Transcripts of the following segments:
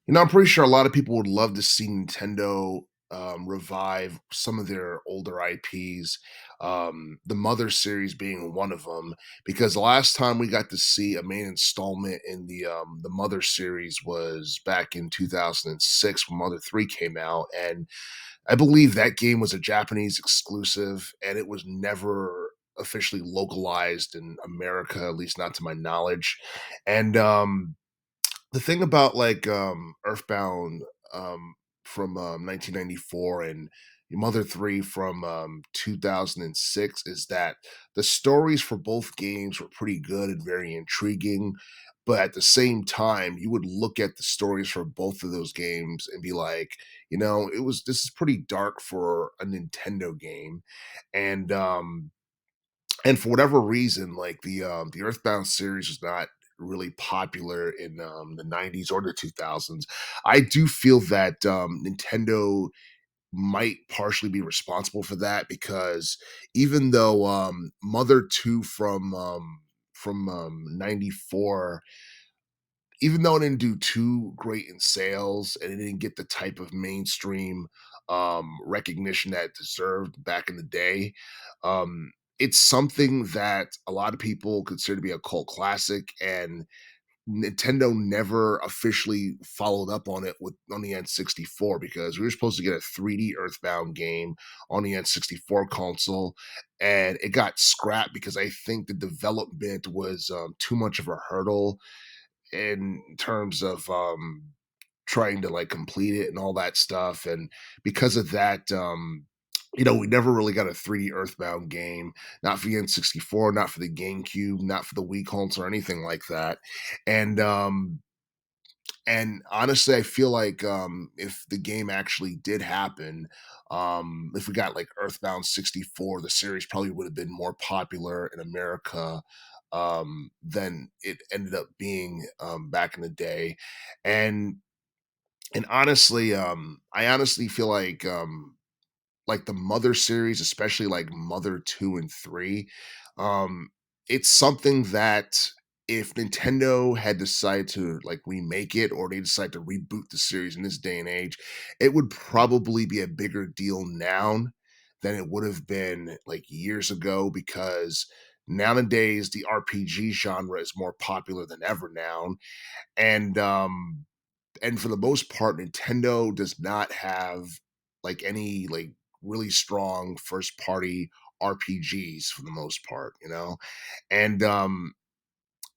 I'm pretty sure a lot of people would love to see Nintendo revive some of their older IPs, the Mother series being one of them. Because the last time we got to see a main installment in the Mother series was back in 2006 when Mother 3 came out, and I believe that game was a Japanese exclusive, and it was never officially localized in America, at least not to my knowledge. And the thing about Earthbound from 1994 and Mother 3 from 2006 is that the stories for both games were pretty good and very intriguing. But at the same time, you would look at the stories for both of those games and be like, this is pretty dark for a Nintendo game. And and for whatever reason, like the Earthbound series was not really popular in the 90s or the 2000s. I do feel that Nintendo might partially be responsible for that because even though Mother 2 from 94, even though it didn't do too great in sales and it didn't get the type of mainstream recognition that it deserved back in the day, it's something that a lot of people consider to be a cult classic, and Nintendo never officially followed up on it with on the N64 because we were supposed to get a 3D Earthbound game on the N64 console, and it got scrapped because I think the development was too much of a hurdle in terms of trying to like complete it and all that stuff. And because of that, we never really got a 3D Earthbound game, not for the N64, not for the GameCube, not for the Wii console or anything like that. And and honestly, I feel like if the game actually did happen, if we got like Earthbound 64, the series probably would have been more popular in America than it ended up being back in the day. And and honestly, I honestly feel like the Mother series, especially like Mother 2 and 3, um, it's something that if Nintendo had decided to like remake it or they decide to reboot the series in this day and age, it would probably be a bigger deal now than it would have been like years ago because nowadays the RPG genre is more popular than ever now. And and for the most part, Nintendo does not have like any like really strong first party RPGs for the most part, And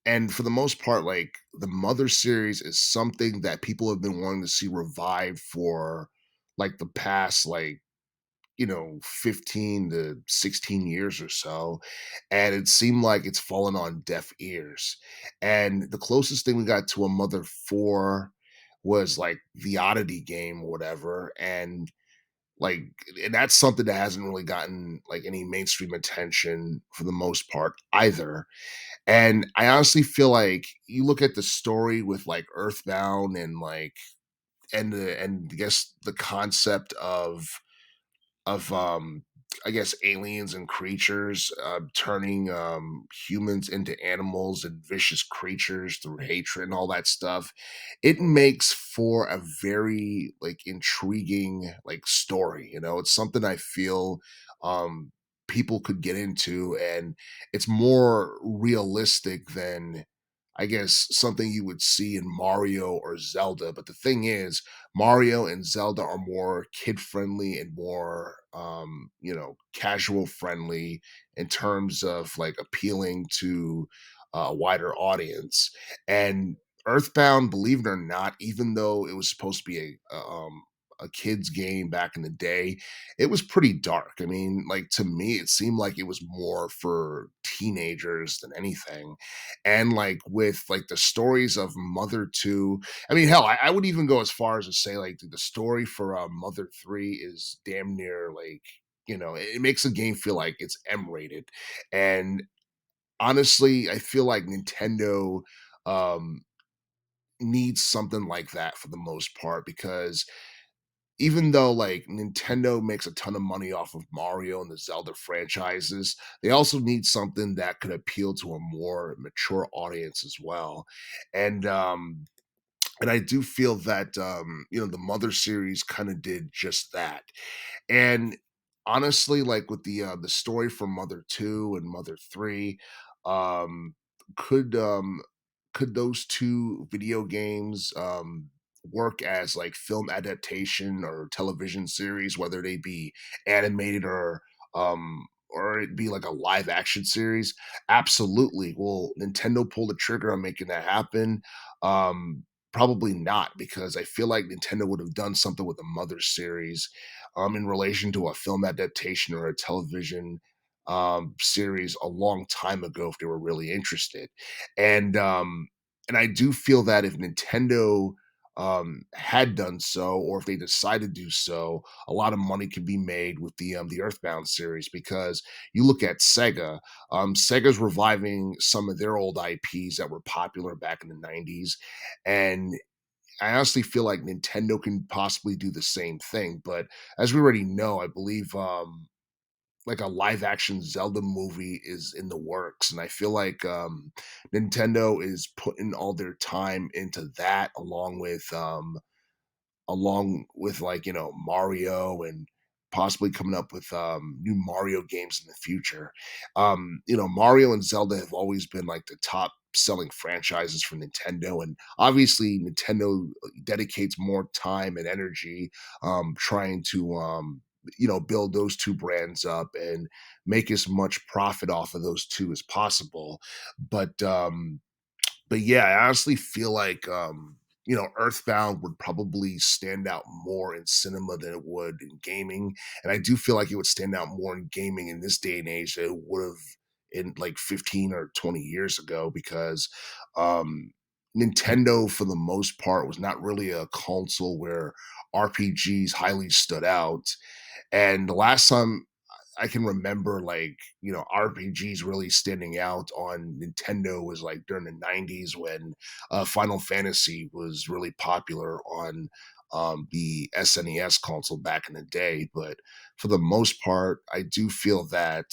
and for the most part, like the Mother series is something that people have been wanting to see revived for like the past 15 to 16 years or so. And it seemed like it's fallen on deaf ears. And the closest thing we got to a Mother 4 was like the Oddity game or whatever. Like, and that's something that hasn't really gotten like any mainstream attention for the most part either. And I honestly feel like you look at the story with like Earthbound and and I guess the concept of I guess aliens and creatures turning humans into animals and vicious creatures through hatred and all that stuff. It makes for a very like intriguing like story. It's something I feel um people could get into, and it's more realistic than I guess something you would see in Mario or Zelda. But the thing is, Mario and Zelda are more kid friendly and more casual friendly in terms of like appealing to a wider audience. And Earthbound, believe it or not, even though it was supposed to be a kid's game back in the day, it was pretty dark. I mean, like to me, it seemed like it was more for teenagers than anything. And like with like the stories of Mother 2, I mean, hell, I would even go as far as to say like the story for Mother 3 is damn near like, it makes the game feel like it's M rated. And honestly, I feel like Nintendo um needs something like that for the most part because even though like Nintendo makes a ton of money off of Mario and the Zelda franchises, they also need something that could appeal to a more mature audience as well. And And I do feel that, the Mother series kinda did just that. And honestly, like with the story from Mother 2 and Mother 3, um, could um could those 2 video games work as like film adaptation or television series, whether they be animated or it be like a live action series? Absolutely. Will Nintendo pull the trigger on making that happen? Um, Probably not, because I feel like Nintendo would have done something with the Mother series in relation to a film adaptation or a television series a long time ago if they were really interested. And and I do feel that if Nintendo had done so, or if they decide to do so, a lot of money can be made with the Earthbound series, because you look at Sega. Sega's reviving some of their old IPs that were popular back in the '90s, and I honestly feel like Nintendo can possibly do the same thing. But as we already know, I believe like a live action Zelda movie is in the works. And I feel like Nintendo is putting all their time into that, along with like Mario, and possibly coming up with new Mario games in the future. Mario and Zelda have always been like the top selling franchises for Nintendo, and obviously Nintendo dedicates more time and energy trying to build those two brands up and make as much profit off of those two as possible. But yeah, I honestly feel like Earthbound would probably stand out more in cinema than it would in gaming. And I do feel like it would stand out more in gaming in this day and age than it would have in like 15 or 20 years ago, because um Nintendo for the most part was not really a console where RPGs highly stood out. And the last time I can remember, like, RPGs really standing out on Nintendo was like during the '90s when Final Fantasy was really popular on the SNES console back in the day. But for the most part, I do feel that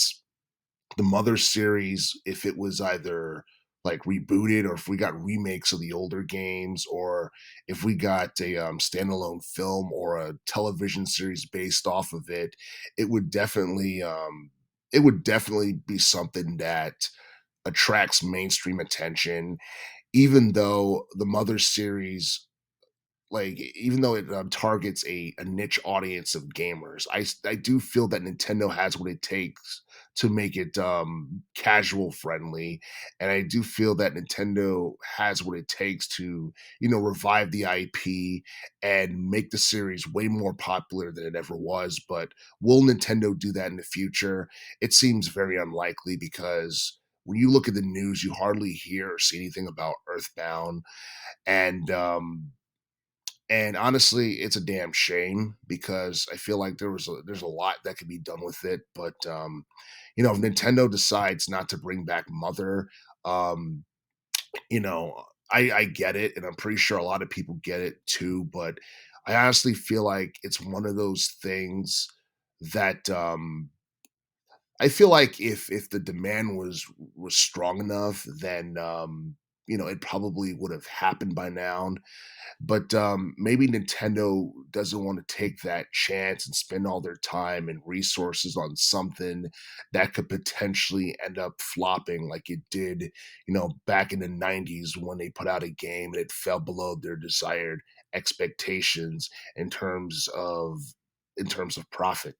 the Mother series, if it was either like rebooted, or if we got remakes of the older games, or if we got a standalone film or a television series based off of it, it would definitely be something that attracts mainstream attention. Even though the Mother series, like, even though it targets a niche audience of gamers, I do feel that Nintendo has what it takes to make it casual friendly. And I do feel that Nintendo has what it takes to revive the IP and make the series way more popular than it ever was. But will Nintendo do that in the future? It seems very unlikely, because when you look at the news, you hardly hear or see anything about Earthbound. And um and honestly, it's a damn shame, because I feel like there's a lot that could be done with it. But if Nintendo decides not to bring back Mother, um, you know, I get it, and I'm pretty sure a lot of people get it too. But I honestly feel like it's one of those things that I feel like if the demand was strong enough, then it probably would have happened by now. But maybe Nintendo doesn't want to take that chance and spend all their time and resources on something that could potentially end up flopping, like it did, back in the '90s when they put out a game and it fell below their desired expectations in terms of profit.